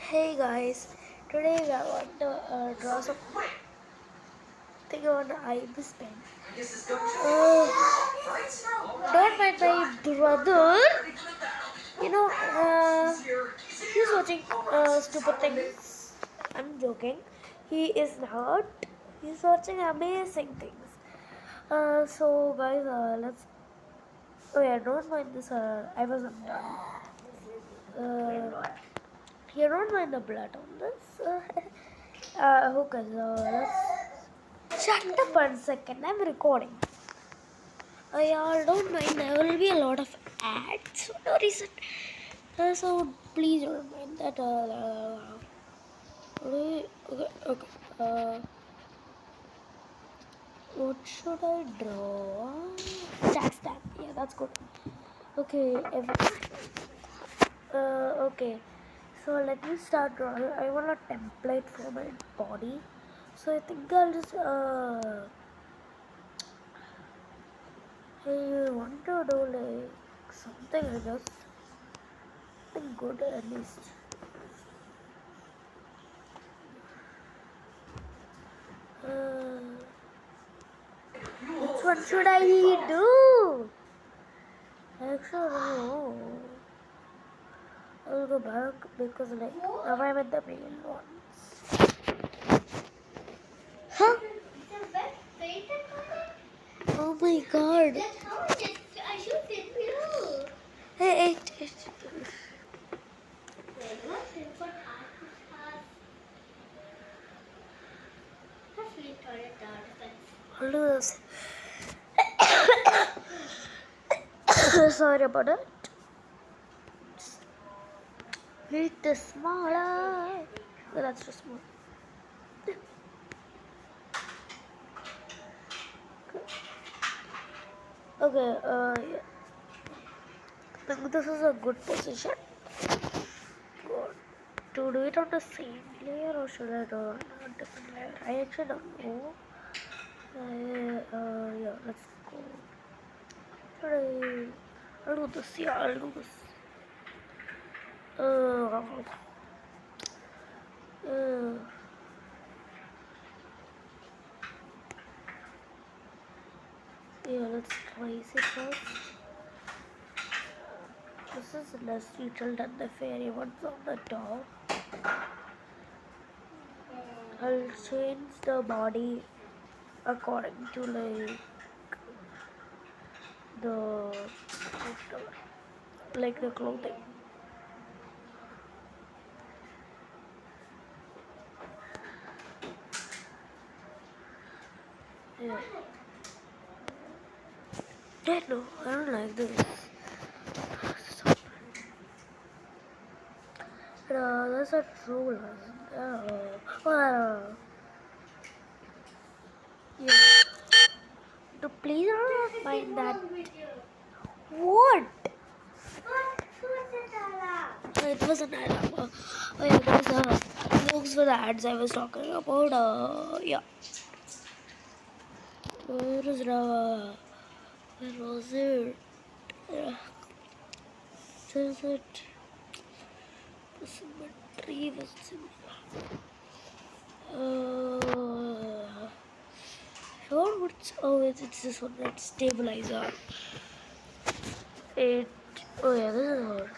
Hey guys, today we are going to draw something on Ibis pen. Don't mind my brother. You know, he's watching stupid things. I'm joking. He is not. He's watching amazing things. So guys, let's. Oh yeah, don't mind this. I wasn't done. You don't mind the blood on this. Okay, so let's shut up 1 second. I'm recording. Y'all don't mind. There will be a lot of ads for no reason. So please don't mind that. Okay. What should I draw? Jack stamp. Yeah, that's good. Okay. Okay. So let me start drawing. I want a template for my body. So I think I'll just I want to do like something I just something good at least. Which one should I do? Actually, I don't know. I'll go back because like now I'm at the main ones. Huh? Oh my god. Hey, I'll do this. Sorry about that. Little smaller. Oh, that's too small. Okay, yeah. I think this is a good position. Good. To do it on the same layer or should I do it on a different layer? I actually don't know. Yeah, let's go. I'll do this. Yeah, I'll do this. Uh, yeah, let's trace it first. This is less detailed than the fairy ones on the top. I'll change the body according to the clothing. Yeah. Yeah, no, I don't like this. That's a true lesson. Yeah. So please don't mind that. What? It was an ad. Oh yeah, those were the ads I was talking about. Yeah. Where was it? Yeah. Is it? Symmetry was it's this one. It's stabilizer. Oh yeah, this is hard.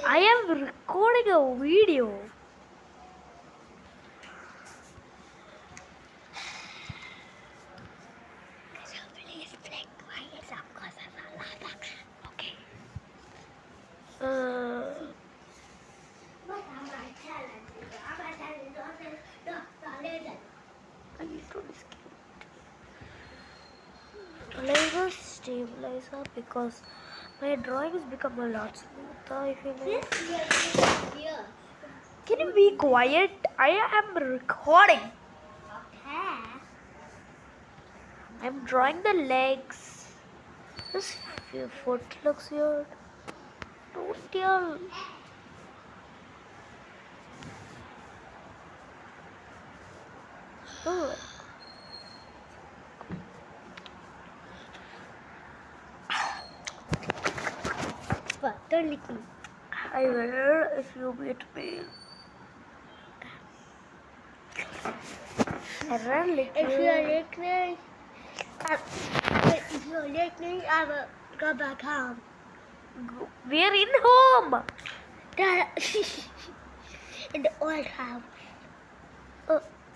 I am recording a video. Okay. I need to laser stabilizer because my drawing has become a lot smoother. If you know. Can you be quiet? I am recording. Okay. I'm drawing the legs. This foot looks weird. Don't tell. Oh. Don't lick me. I will if you beat me. I run little. If you're listening, I will go back home. We're in home. In the old house.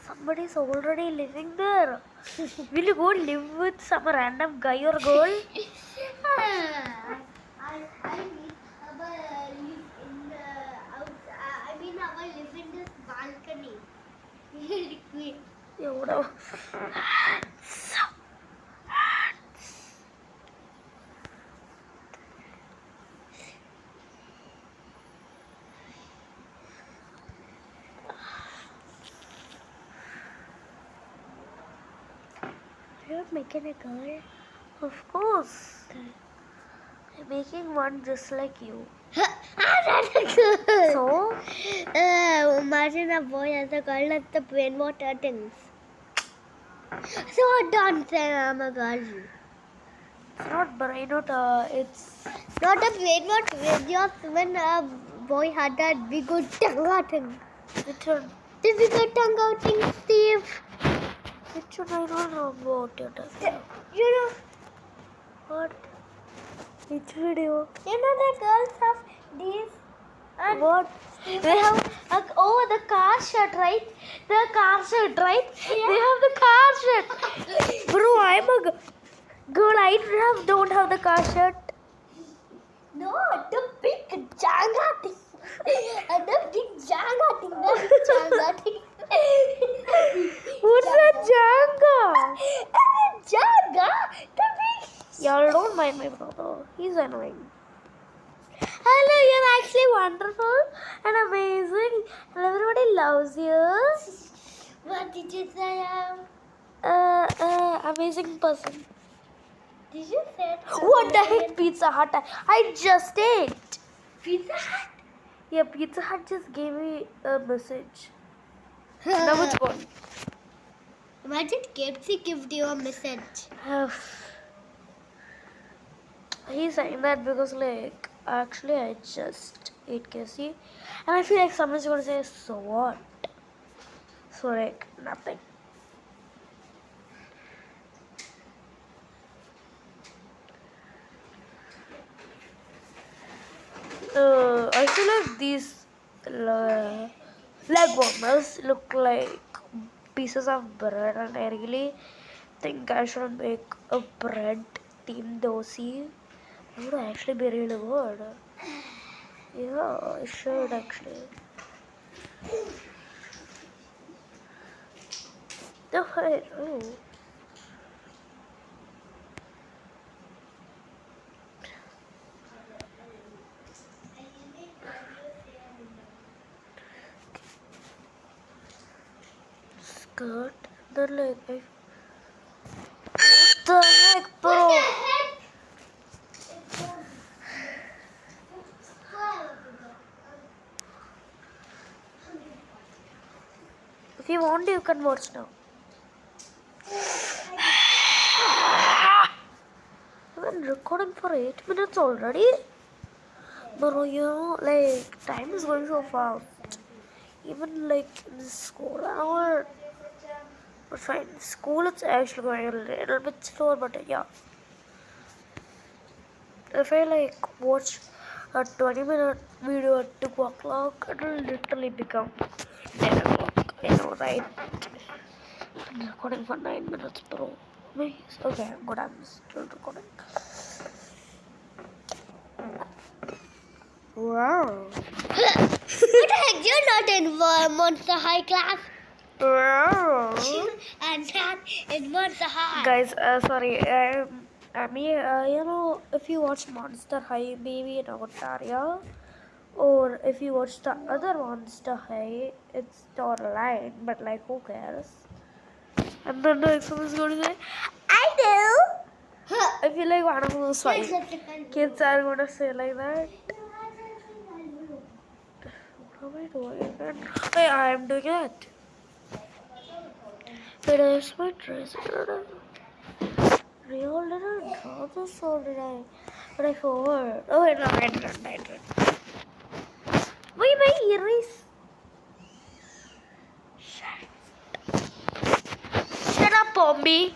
Somebody's already living there. Will you go live with some random guy or girl? I mean, I will live in the house. I mean, I will live in this balcony. Yeah, whatever. You're making a girl? Of course. I'm making one just like you. I'm not a girl. So? Imagine a boy as a girl at the brain water things. So don't say I'm a girl. It's not brain rot, it's... Not a brain water. Just when a boy had that big good tongue outing. Which one? The big good tongue outing, Steve. Which one? I don't know about it. You know. What? Which video? You know the girls have these. And What? they have the car shirt, right? The car shirt, right? Yeah. They have the car shirt. Bro, I'm a girl. I don't have the car shirt. no, the big janga thing. And the big janga thing. The big janga thing. What's that Janga? And the janga. The big. Y'all don't mind my brother. He's annoying. Hello, you're actually wonderful and amazing. And everybody loves you. What did you say? Amazing person. Did you say? What the heck, Pizza Hut? I just ate. Pizza Hut? Yeah, Pizza Hut just gave me a message. Now it's gone. Imagine KFC gives you a message. He's saying that because, like, actually, I just ate KFC. And I feel like someone's going to say, so what? So, like, nothing. I feel like these leg warmers look like pieces of bread, and I really think I should make a bread team dosi. It would actually be really good. Yeah, I should actually. Oh, wait, oh. Skirt, the leg. What the heck, bro? If you want, you can watch now. I've been recording for 8 minutes already. Bro, you know, like, time is going so fast. Even like in school hour. But fine, school it's actually going a little bit slower, but yeah. If I like watch a 20-minute video at 2 o'clock, it will literally become 10 o'clock, you know, right? I'm recording for 9 minutes, bro. Nice. Okay, good, I'm still recording. Wow. What the heck? You're not in Monster High class. Wow. And that in Monster High. Guys, sorry. You know, if you watch Monster High, maybe in Ontario, or if you watch the other Monster High, it's online, but like, who cares? And then like someone's going to say, I do. I feel like one of those kids are going to say like that. What am I doing? Wait, I am doing it. Wait, there's my dress. Real didn't draw this or did I? But I forgot. Oh wait, no, I didn't. series. Shut up, Pombi.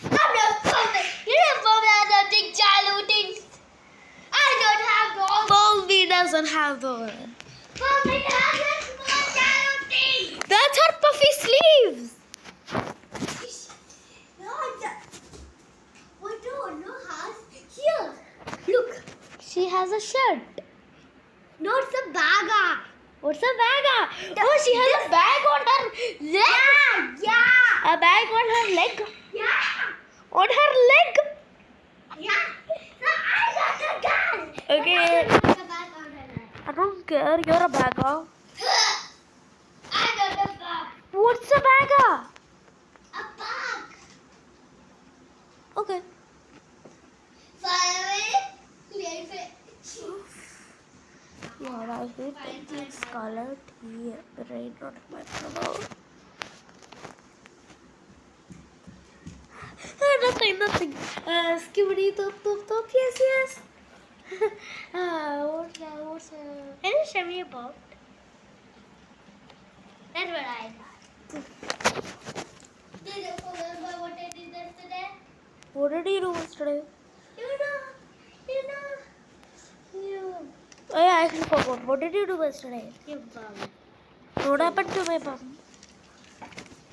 I'm not perfect. You know, Mommy has nothing childhood things. I don't have those. Pombi doesn't have those. Mommy has a small childhood things. That's her puffy sleeves. No, what do no has here? Look, She has a shirt. no, it's a bag. What's a bag? Oh, she has a bag on her leg. Yeah. A bag on her leg. Yeah. On her leg. Yeah. So I got a gun. Okay. I don't care. You're a bagger. I got a bag. What's a bagger? A bag. Okay. Fire away. Yeah, I hate painting scarlet here. Rain on my pillow. Nothing. Skibidi top. Yes. What's Can you show me about? That's what I got. Did you remember what I did yesterday? What did you do yesterday? You Oh yeah, I actually forgot. What did you do yesterday? You bum. What happened to my bum?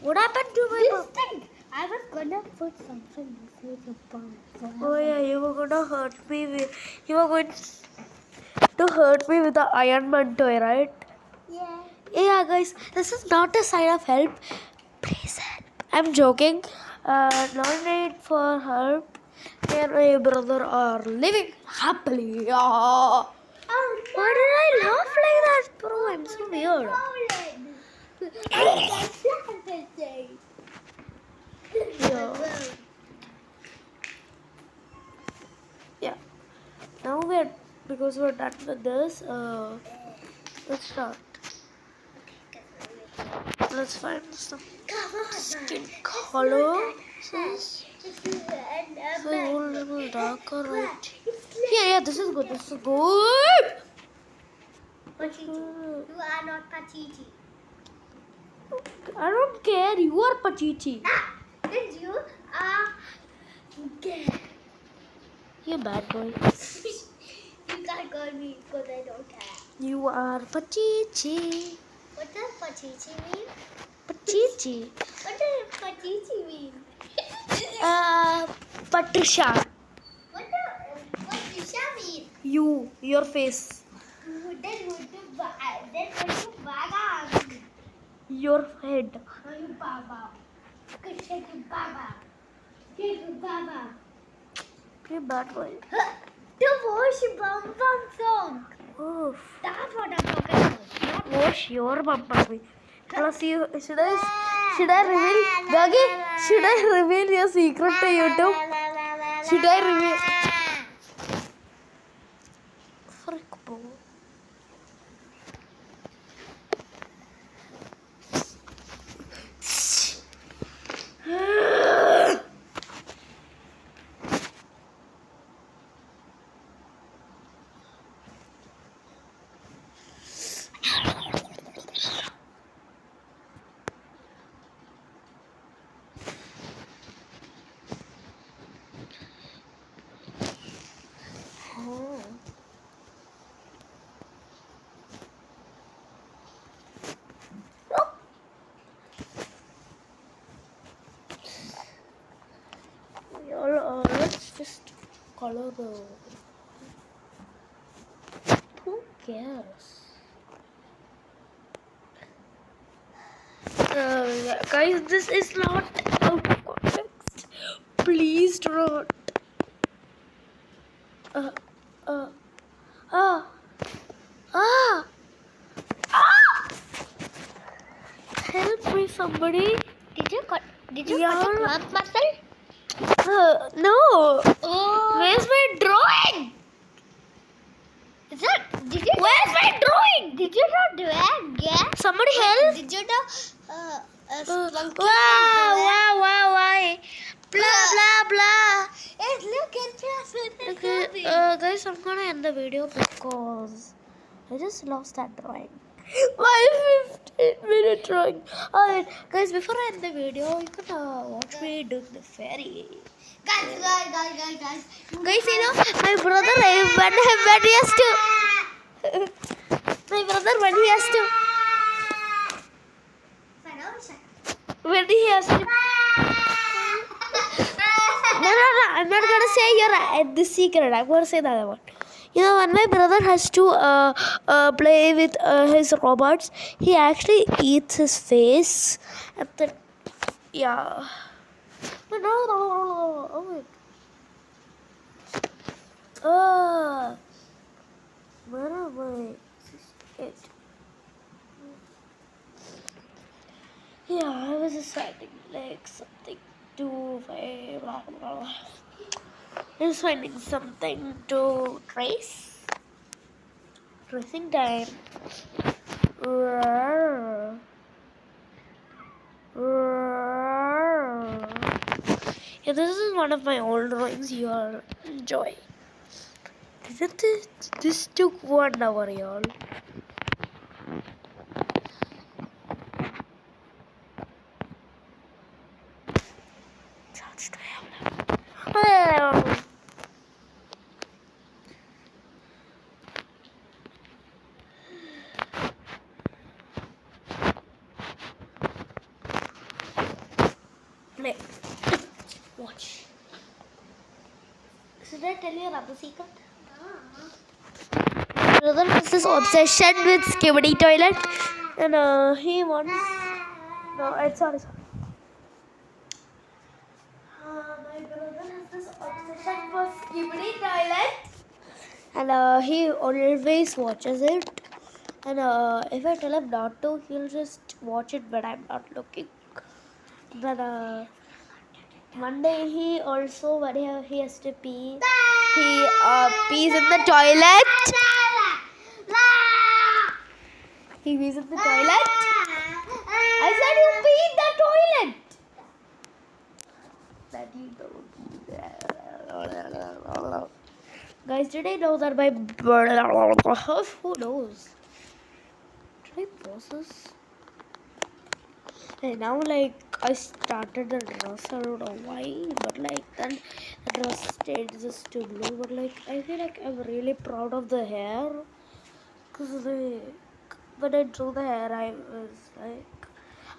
What happened to my This bum? thing. I was gonna put something inside your bum. Oh yeah, you were gonna hurt me with. You were going to hurt me with the Iron Man toy, right? Yeah. Yeah, guys, this is not a sign of help. Please help. I'm joking. No need for help. Me and my brother are living happily. Oh, Why did I laugh like that, bro? I'm so weird. Yeah. Now because we're done with this, let's start. Let's find some skin color. So a little darker, right? Yeah, this is good. Pachichi. You are not Pachichi. I don't care. You are Pachichi. Then you are gay. You bad boy. You can't call me because I don't have. You are Pachichi. What does Pachichi mean? Pachichi. What does Pachichi mean? Patricia. What does Patricia mean? Your face. Then what do Baga mean? Your head. You Baba. Shake you Baba. Shake you Baba. You bad boy. The Wash Bum Bum song. Oh. That's what I'm talking about. Not Wash your bum bum. Plus you should I reveal Gagi? Should I reveal your secret to YouTube? Should I reveal? Frick, bro. Let's just color the. Who cares? Guys, this is not out of context. Please do not. Uh, uh, ah, ah, ah! Help me, somebody. Did you cut Yeah. the cloth muscle? No. Oh. Where's my drawing? Did you? Where's my drawing? Did you not drag? Yeah. Somebody help. Did you not? Why? Blah. Hey, look at this. Okay, guys, I'm gonna end the video because I just lost that drawing. My 15-minute drawing. Alright, guys, before I end the video, you can watch me do the fairy. Guys. Guys, you know, my brother, when he has to. My brother, when he has to. When he has to. No. I'm not gonna say your this secret. I'm gonna say the other one. You know, when my brother has to play with his robots, he actually eats his face. And then, yeah. Oh wait. Where am I? It. Yeah, I was deciding like something to. Blah, blah, blah. I was finding something to trace. Tracing time. Yeah, this is one of my old drawings you'll enjoy. Isn't it? This took 1 hour, y'all. Play. Watch. Should I tell you another secret? My brother has this obsession with skibidi toilet, and he wants. No, it's sorry. My brother has this obsession for skibidi toilet, and he always watches it. And if I tell him not to, he'll just watch it when I'm not looking. But one day he also, when he has to pee, he pees in the toilet. He pees in the toilet. I said you pee in the toilet. That you don't. Guys, did I know that my who knows? Did I pause this? And now, like, I started the dress, I don't know why, but like then the dress stayed just too blue. But like, I feel like I'm really proud of the hair, cause like when I drew the hair, I was like,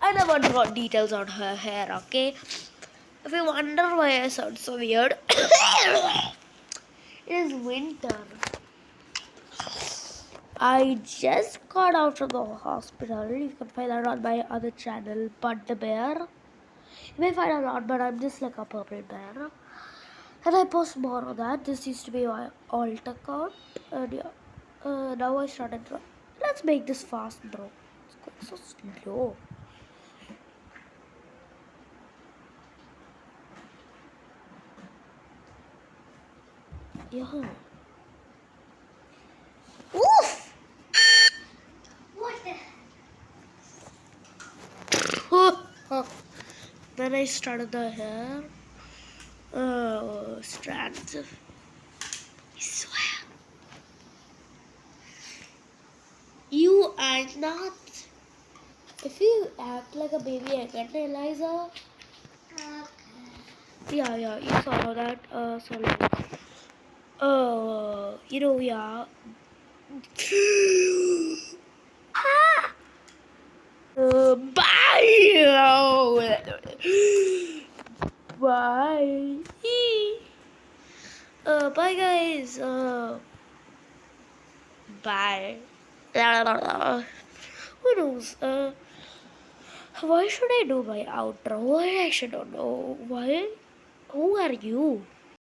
I never draw details on her hair. Okay, if you wonder why I sound so weird, it is winter. I just got out from the hospital. You can find that on my other channel, But the Bear. You may find a lot, but I'm just like a purple bear. And I post more on that. This used to be my alt account. And yeah, now I started. Let's make this fast, bro. It's going so slow. Yeah. Oof! What? Then I started the hair. Strands. I swear. You are not. If you act like a baby again, Eliza. Yeah, you saw that. Sorry. Yeah. Bye. Bye. Bye, guys. Bye. Who knows? Why should I do my outro? Why I should not know? Why? Who are you?